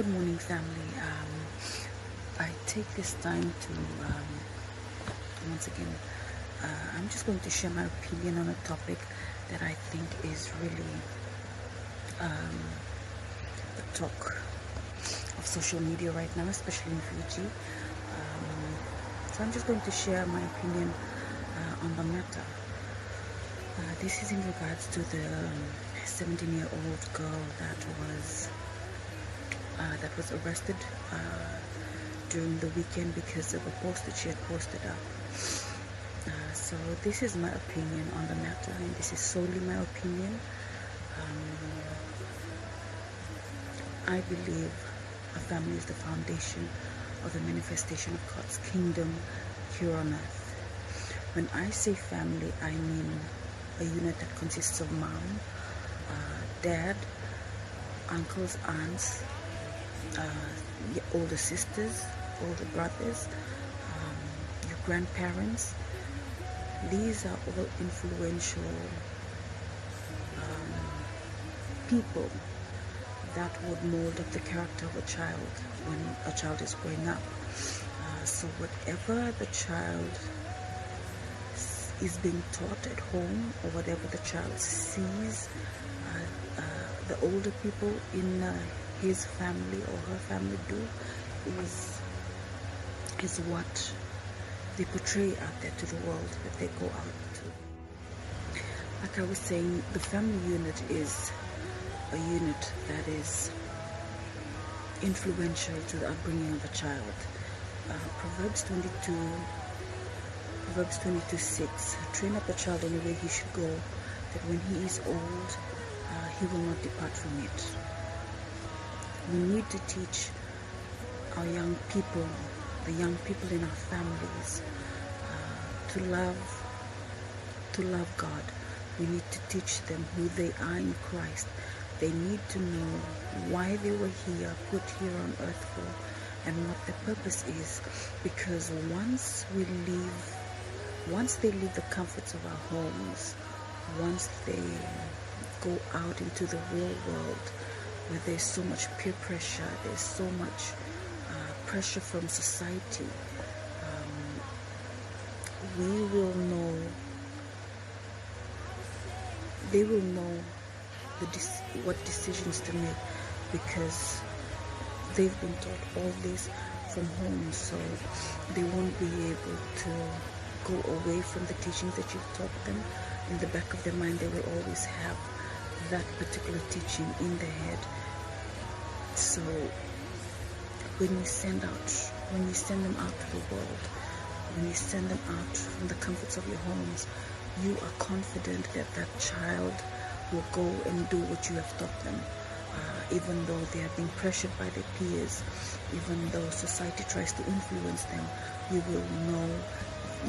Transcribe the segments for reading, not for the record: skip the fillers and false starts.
Good morning, family. I take this time to once again, I'm just going to share my opinion on a topic that I think is really the talk of social media right now, especially in Fiji. So I'm just going to share my opinion on the matter. This is in regards to the 17-year-old girl that was arrested during the weekend because of a post that she had posted up. So this is my opinion on the matter, and this is solely my opinion. I believe a family is the foundation of the manifestation of God's kingdom here on earth. When I say family, I mean a unit that consists of mom, dad, uncles, aunts, older sisters, older brothers, your grandparents. These are all influential people that would mold up the character of a child when a child is growing up. So whatever the child is being taught at home, or whatever the child sees the older people in his family or her family do, is what they portray out there to the world that they go out to. Like I was saying, the family unit is a unit that is influential to the upbringing of a child. Proverbs 22:6, train up a child in the way he should go, that when he is old, he will not depart from it. We need to teach our young people, the young people in our families, to love God. We need to teach them who they are in Christ. They need to know why they were here, put here on earth for, and what their purpose is. Because once they leave the comforts of our homes, once they go out into the real world where there's so much peer pressure, there's so much pressure from society, they will know what decisions to make, because they've been taught all this from home. So they won't be able to go away from the teachings that you've taught them. In the back of their mind, they will always have that particular teaching in their head. So when you send them out to the world, when you send them out from the comforts of your homes, you are confident that that child will go and do what you have taught them. Even though they are being pressured by their peers, even though society tries to influence them, you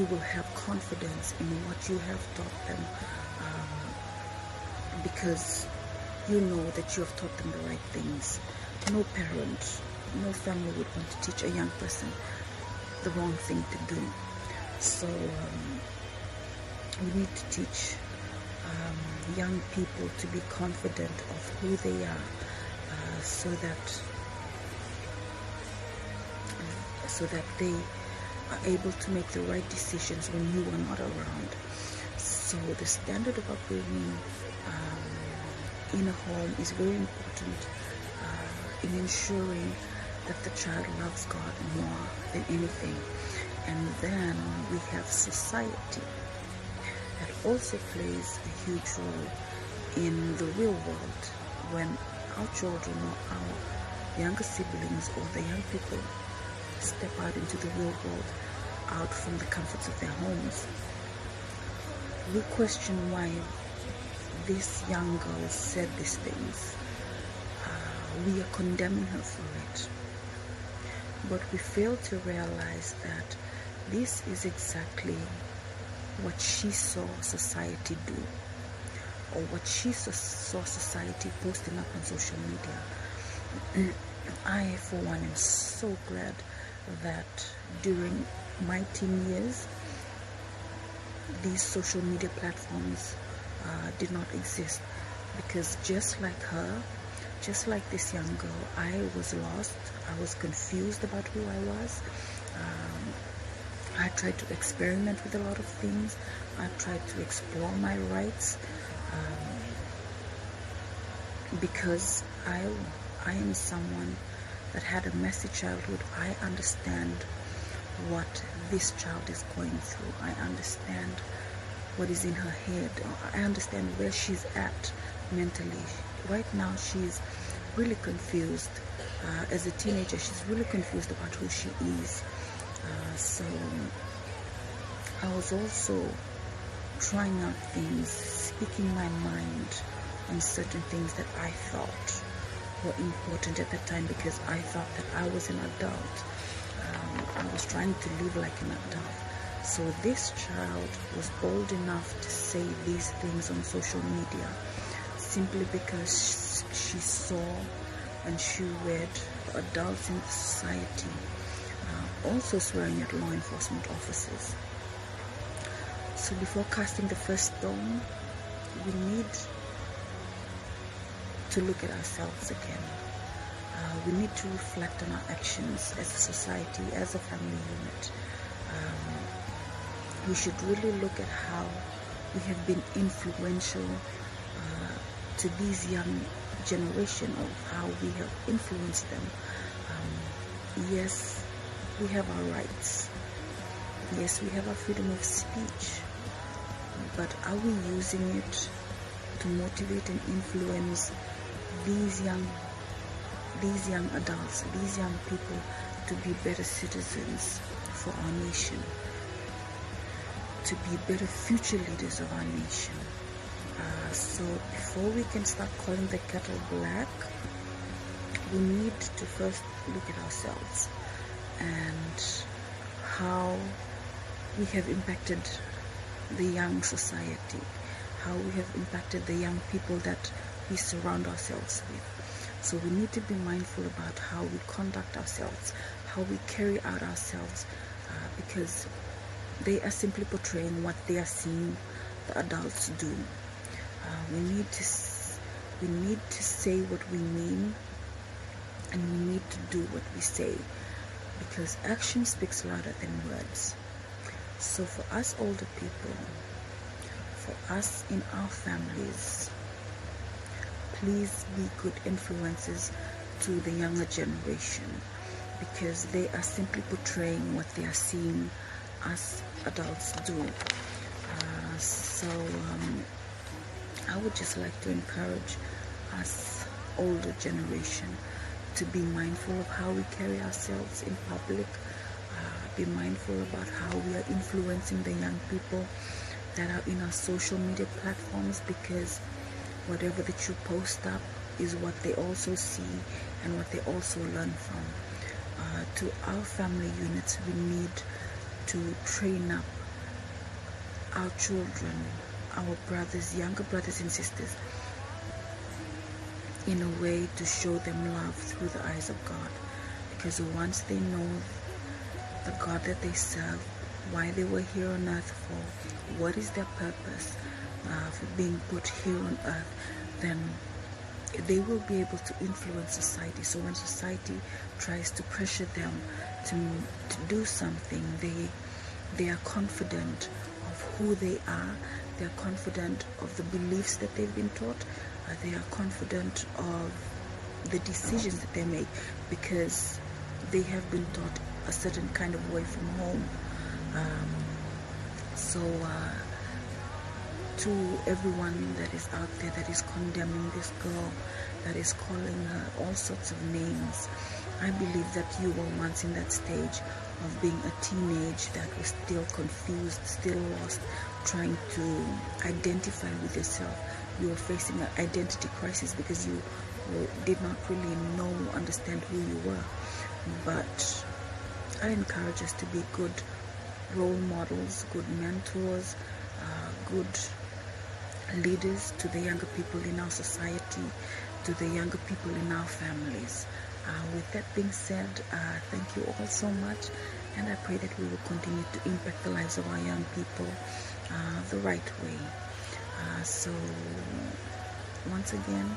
will have confidence in what you have taught them, because you know that you have taught them the right things. No parent, no family would want to teach a young person the wrong thing to do. So we need to teach young people to be confident of who they are, so that they are able to make the right decisions when you are not around. So the standard of upbringing in a home is very important in ensuring that the child loves God more than anything. And then we have society that also plays a huge role in the real world. When our children or our younger siblings or the young people step out into the real world, out from the comforts of their homes, we question why this young girl said these things. We are condemning her for it. But we fail to realize that this is exactly what she saw society do, or what she saw society posting up on social media. I, for one, am so glad that during my teen years, these social media platforms did not exist, because just like her, just like this young girl, I was lost. I was confused about who I was. I tried to experiment with a lot of things. I tried to explore my rights, because I am someone that had a messy childhood. I understand what this child is going through. I understand what is in her head. I understand where she's at mentally. Right now, she's really confused. As a teenager, she's really confused about who she is. So I was also trying out things, speaking my mind on certain things that I thought were important at that time, because I thought that I was an adult. I was trying to live like an adult. So this child was bold enough to say these things on social media simply because she saw and she read adults in the society also swearing at law enforcement officers. So before casting the first stone, we need to look at ourselves again. We need to reflect on our actions as a society, as a family unit. We should really look at how we have been influential to these young generation, of how we have influenced them. Yes, we have our rights. Yes, we have our freedom of speech. But are we using it to motivate and influence these young adults, these young people, to be better citizens for our nation, to be better future leaders of our nation? So before we can start calling the kettle black, we need to first look at ourselves and how we have impacted the young society, how we have impacted the young people that we surround ourselves with. So we need to be mindful about how we conduct ourselves, how we carry out ourselves, because they are simply portraying what they are seeing the adults do. We need to say what we mean, and we need to do what we say, because action speaks louder than words. So for us older people, for us in our families, please be good influences to the younger generation, because they are simply portraying what they are seeing us adults do. I would just like to encourage us older generation to be mindful of how we carry ourselves in public, be mindful about how we are influencing the young people that are in our social media platforms, because whatever that you post up is what they also see and what they also learn from. To our family units, we need to train up our children, our brothers, younger brothers and sisters, in a way to show them love through the eyes of God. Because once they know the God that they serve, why they were here on earth for, what is their purpose for being put here on earth, then they will be able to influence society. So when society tries to pressure them to do something, they are confident of who they are. They are confident of the beliefs that they've been taught. They are confident of the decisions that they make, because they have been taught a certain kind of way from home. To everyone that is out there that is condemning this girl, that is calling her all sorts of names, I believe that you were once in that stage of being a teenage that was still confused, still lost, trying to identify with yourself. You were facing an identity crisis because you did not really understand who you were. But I encourage us to be good role models, good mentors, good leaders to the younger people in our society, to the younger people in our families. With that being said, thank you all so much, and I pray that we will continue to impact the lives of our young people the right way. So once again,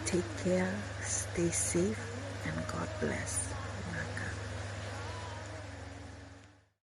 Take care, stay safe, and God bless.